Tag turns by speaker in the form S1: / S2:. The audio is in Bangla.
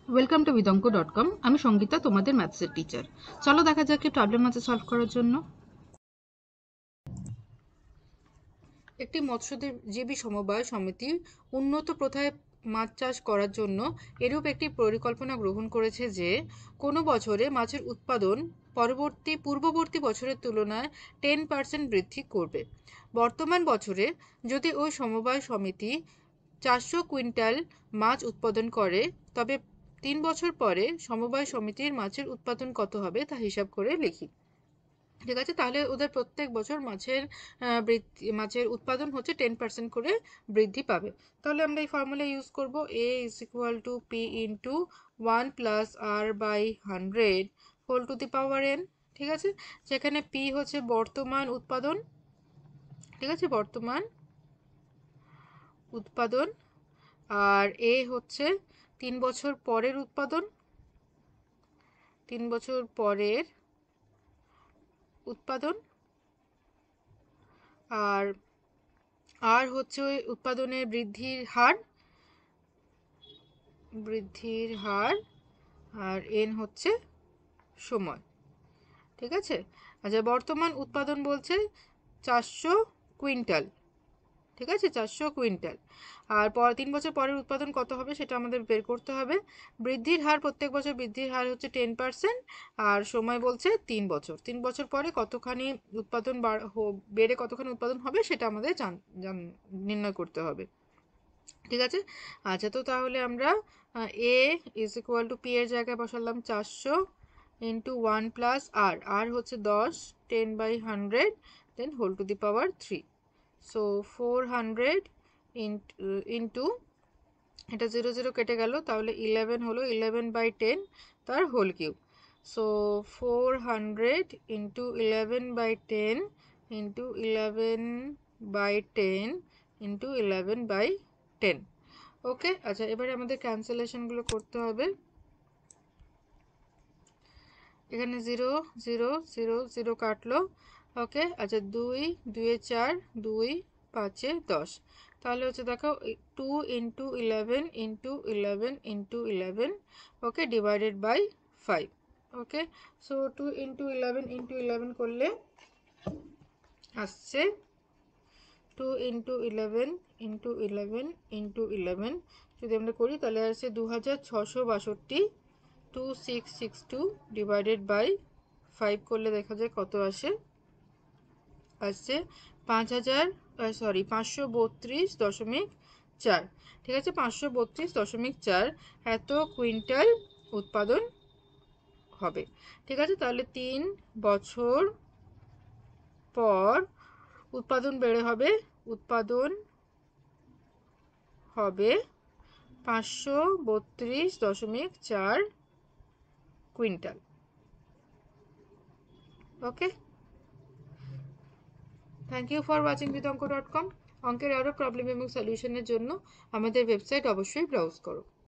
S1: Welcome to bidanko.com। আমি সঙ্গীতা, তোমাদের ম্যাথসের টিচার। চলো দেখা যাক কি প্রবলেম আছে সলভ করার জন্য। একটি মৎস্যজীবী সমবায় সমিতি উন্নত প্রথায় মাছ চাষ করার জন্য এরূপ একটি পরিকল্পনা গ্রহণ করেছে যে কোনো বছরে মাছের উৎপাদন পূর্ববর্তী বছরের তুলনায় 10% বৃদ্ধি করবে। বর্তমান বছরে যদি ওই সমবায় সমিতি 400 কুইন্টাল মাছ উৎপাদন করে, তবে 3 বছর পরে সমবায় সমিতির মাছের উৎপাদন কত হবে তা হিসাব করে লিখি। ঠিক আছে, তাহলে ওদের প্রত্যেক বছর মাছের উৎপাদন হচ্ছে 10% করে বৃদ্ধি পাবে। তাহলে আমরা এই ফর্মুলা ইউজ করব, a is equal to p into 1 plus r by 100 whole to the power n। ঠিক আছে, যেখানে p হচ্ছে বর্তমান উৎপাদন, ঠিক আছে, বর্তমান উৎপাদন, আর a হচ্ছে 3 বছর পরের উৎপাদন, 3 বছর পরের উৎপাদন, আর আর হচ্ছে উৎপাদনের বৃদ্ধির হার, আর এন হচ্ছে সময়। ঠিক আছে, আচ্ছা, বর্তমান উৎপাদন বলছে 400 কুইন্টাল। ঠিক আছে, 400 কুইন্টাল, আর 3 বছর পরের উৎপাদন কত হবে সেটা আমাদের বের করতে হবে। বৃদ্ধির হার, প্রত্যেক বছর বৃদ্ধির হার হচ্ছে 10%, আর সময় বলছে 3 বছর। 3 বছর পরে কতখানি উৎপাদন বেড়ে কতখানি উৎপাদন হবে সেটা আমাদের নির্ণয় করতে হবে। ঠিক আছে, আচ্ছা, তো তাহলে আমরা a is equal to p এর জায়গায় বসালাম 400 ইন্টু 1 প্লাস আর হচ্ছে 10, 10/100 then whole to the power 3। So 400 into, এটা 0 0 কেটে গেল, তাহলে 11 হলো, 11/10 তার whole cube. So 400 into 11/10 into 11/10 into 11/10। Okay, আচ্ছা, এবারে আমাদের ক্যান্সেলেশনগুলো করতে হবে। এখানে 0 0 0 0 কাটলো। ওকে, আচ্ছা, 2 2 4, 2 5 10, তাহলে হচ্ছে দেখো 2 into 11 into 11 into 11, okay, divided by 5। Okay, so 2 into 11 into 11 করলে আসছে 2 ইন্টু 11 ইন্টু 11 ইন্টু 11, যদি আমরা করি তাহলে আসছে 2662। 2662 ডিভাইডেড বাই 5 করলে দেখা যায় কত আসে, আসছে 532.4। ঠিক আছে, 532.4 এত কুইন্টাল উৎপাদন হবে। ঠিক আছে, তাহলে 3 বছর পর উৎপাদন হবে 532.4 quintal. Okay, thank you for watching bidanko.com। অঙ্কের আরও প্রবলেম এবং সলিউশনের জন্য আমাদের ওয়েবসাইট অবশ্যই ব্রাউজ করো।